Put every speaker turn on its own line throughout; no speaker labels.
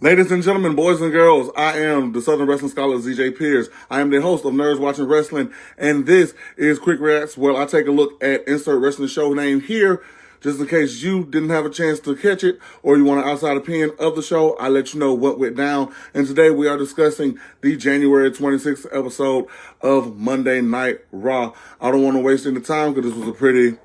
Ladies and gentlemen, boys and girls, I am the Southern Wrestling Scholar ZJ Pierce. I am the host of Nerdz Watching Wrasslin, and this is Quick Reacts, where I take a look at insert wrestling show name here, just in case you didn't have a chance to catch it or you want an outside opinion of the show. I let you know what went down. And today we are discussing the January 26th episode of Monday Night Raw. I don't want to waste any time because this was a pretty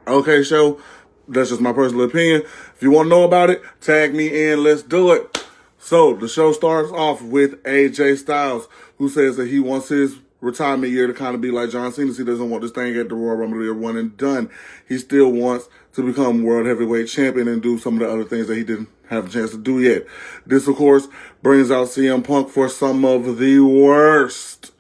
okay show. That's just my personal opinion. If you want to know about it, tag me in. Let's do it. So the show starts off with AJ Styles, who says that he wants his retirement year to kind of be like John Cena. He doesn't want this thing at the Royal Rumble to be one and done. He still wants to become World Heavyweight Champion and do some of the other things that he didn't have a chance to do yet. This, of course, brings out CM Punk for some of the worst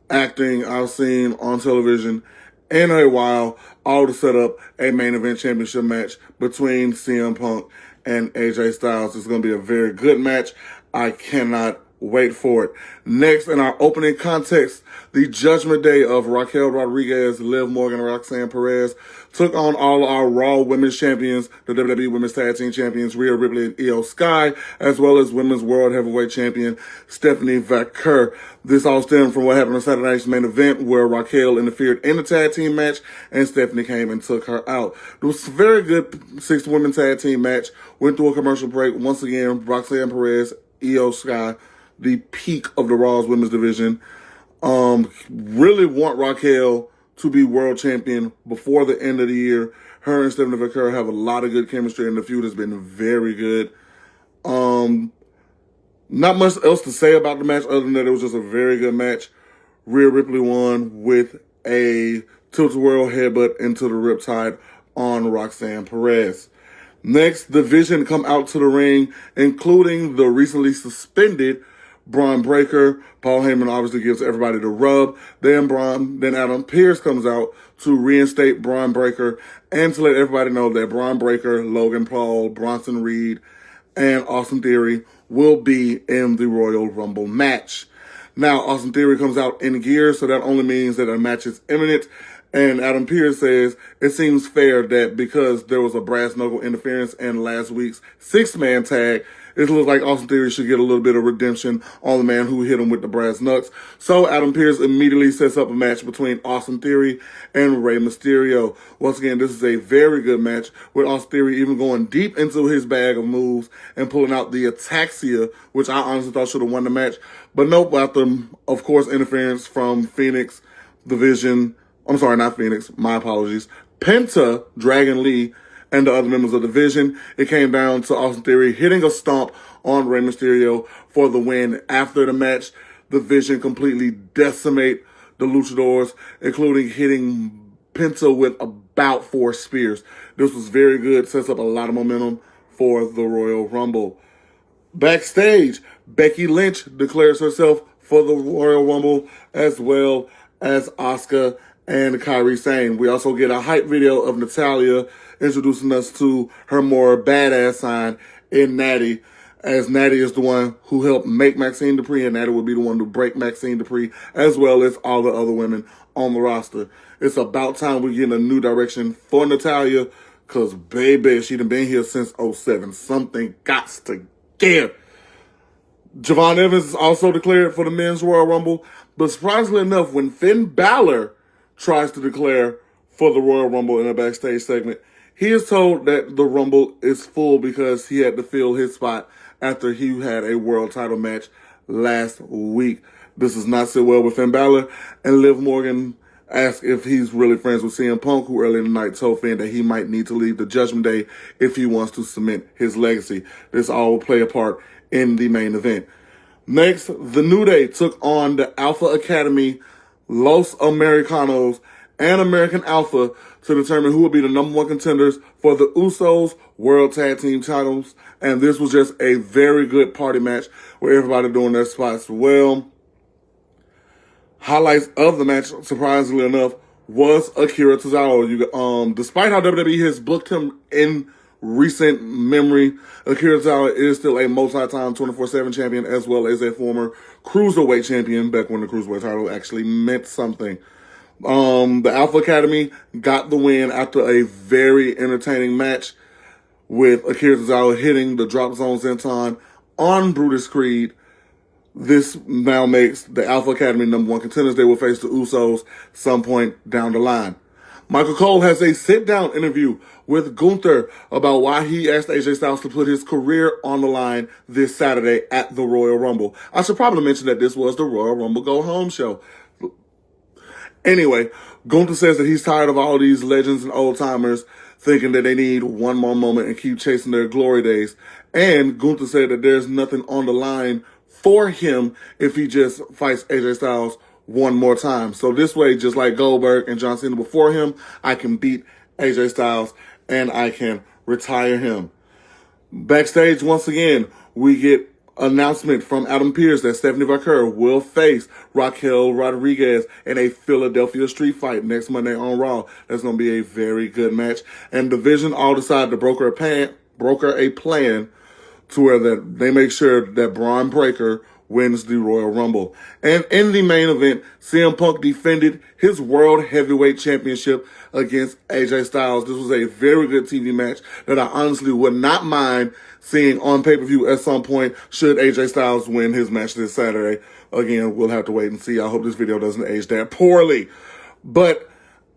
acting I've seen on television in a while, all to set up a main event championship match between CM Punk and AJ Styles. It's going to be a very good match. I cannot wait for it. Next, in our opening context, the Judgment Day of Raquel Rodriguez, Liv Morgan, and Roxanne Perez took on all our Raw Women's Champions, the WWE Women's Tag Team Champions, Rhea Ripley and Io Sky, as well as Women's World Heavyweight Champion, Stephanie Vaquer. This all stemmed from what happened on Saturday night's main event, where Raquel interfered in the tag team match, and Stephanie came and took her out. It was a very good 6-women tag team match. Went through a commercial break. Once again, Roxanne Perez, Io Sky, the peak of the Raw's women's division. Really want Raquel to be world champion before the end of the year. Her and Stephanie Vaquer have a lot of good chemistry, and the feud has been very good. Not much else to say about the match other than that it was just a very good match. Rhea Ripley won with a tilt-a-whirl headbutt into the riptide on Roxanne Perez. Next, the Vision come out to the ring, including the recently suspended Braun Breaker. Paul Heyman obviously gives everybody the rub. Then Adam Pearce comes out to reinstate Braun Breaker and to let everybody know that Braun Breaker, Logan Paul, Bronson Reed, and Austin Theory will be in the Royal Rumble match. Now, Austin Theory comes out in gear, so that only means that a match is imminent. And Adam Pearce says it seems fair that because there was a brass knuckle interference in last week's 6-man tag, it looks like Austin Theory should get a little bit of redemption on the man who hit him with the brass knucks. So Adam Pearce immediately sets up a match between Austin Theory and Rey Mysterio. Once again, this is a very good match, with Austin Theory even going deep into his bag of moves and pulling out the Ataxia, which I honestly thought should have won the match. But nope, after, of course, interference from Phoenix, the Vision, I'm sorry, not Phoenix, my apologies, Penta, Dragon Lee, and the other members of the Vision, it came down to Austin Theory hitting a stomp on Rey Mysterio for the win. After the match, the Vision completely decimate the Luchadors, including hitting Penta with about 4 spears. This was very good, sets up a lot of momentum for the Royal Rumble. Backstage, Becky Lynch declares herself for the Royal Rumble, as well as Asuka and Kairi Sane. We also get a hype video of Natalya introducing us to her more badass side in Natty, as Natty is the one who helped make Maxine Dupree, and Natty would be the one to break Maxine Dupree, as well as all the other women on the roster. It's about time we get a new direction for Natalya, because baby, she done been here since 07. Something gots to give. Javon Evans is also declared for the Men's Royal Rumble, but surprisingly enough, when Finn Balor tries to declare for the Royal Rumble in a backstage segment, he is told that the Rumble is full because he had to fill his spot after he had a world title match last week. This does not sit well with Finn Balor, and Liv Morgan asked if he's really friends with CM Punk, who earlier in the night told Finn that he might need to leave the Judgment Day if he wants to cement his legacy. This all will play a part in the main event. Next, the New Day took on the Alpha Academy, Los Americanos, and American Alpha to determine who will be the number 1 contenders for the Usos World Tag Team titles. And this was just a very good party match where everybody doing their spots well. Highlights of the match, surprisingly enough, was Akira Tozawa. Despite how WWE has booked him in recent memory, Akira Tozawa is still a multi-time 24/7 champion, as well as a former Cruiserweight champion, back when the Cruiserweight title actually meant something. The Alpha Academy got the win after a very entertaining match with Akira Tozawa hitting the drop zone senton on Brutus Creed. This now makes the Alpha Academy #1 contenders. They will face the Usos some point down the line. Michael Cole has a sit-down interview with Gunther about why he asked AJ Styles to put his career on the line this Saturday at the Royal Rumble. I should probably mention that this was the Royal Rumble Go Home show. Anyway, Gunther says that he's tired of all these legends and old-timers thinking that they need one more moment and keep chasing their glory days. And Gunther said that there's nothing on the line for him if he just fights AJ Styles one more time. So this way, just like Goldberg and John Cena before him, I can beat AJ Styles and I can retire him. Backstage, once again, we get announcement from Adam Pearce that Stephanie Vaquer will face Raquel Rodriguez in a Philadelphia street fight next Monday on Raw. That's going to be a very good match. And Division all decided to broker a plan to where that they make sure that Braun Breaker wins the Royal Rumble. And in the main event, CM Punk defended his World Heavyweight Championship against AJ Styles. This was a very good TV match that I honestly would not mind seeing on pay-per-view at some point should AJ Styles win his match this Saturday. Again, we'll have to wait and see. I hope this video doesn't age that poorly. But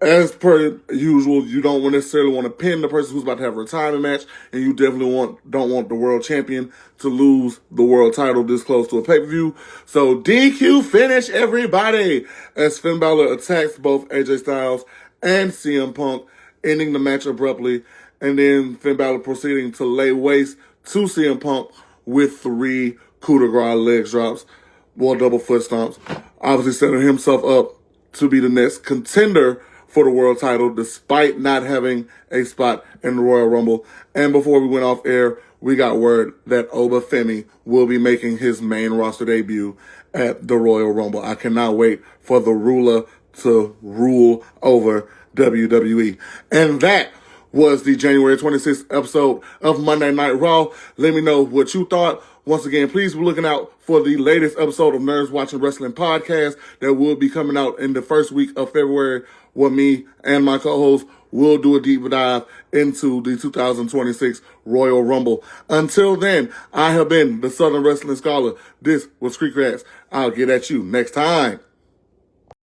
as per usual, you don't necessarily want to pin the person who's about to have a retirement match, and you definitely don't want the world champion to lose the world title this close to a pay-per-view. So DQ finish, everybody, as Finn Balor attacks both AJ Styles and CM Punk, ending the match abruptly, and then Finn Balor proceeding to lay waste to CM Punk with 3 coup de grace leg drops, or double foot stomps, obviously setting himself up to be the next contender for the world title, despite not having a spot in the Royal Rumble. And before we went off air, we got word that Oba Femi will be making his main roster debut at the Royal Rumble. I cannot wait for the ruler to rule over WWE. And that was the January 26th episode of Monday Night Raw. Let me know what you thought. Once again, please be looking out for the latest episode of Nerdz Watching Wrasslin Podcast that will be coming out in the first week of February, where me and my co-host will do a deep dive into the 2026 Royal Rumble. Until then, I have been the Southern Wrestling Scholar. This was Creek Rats. I'll get at you next time.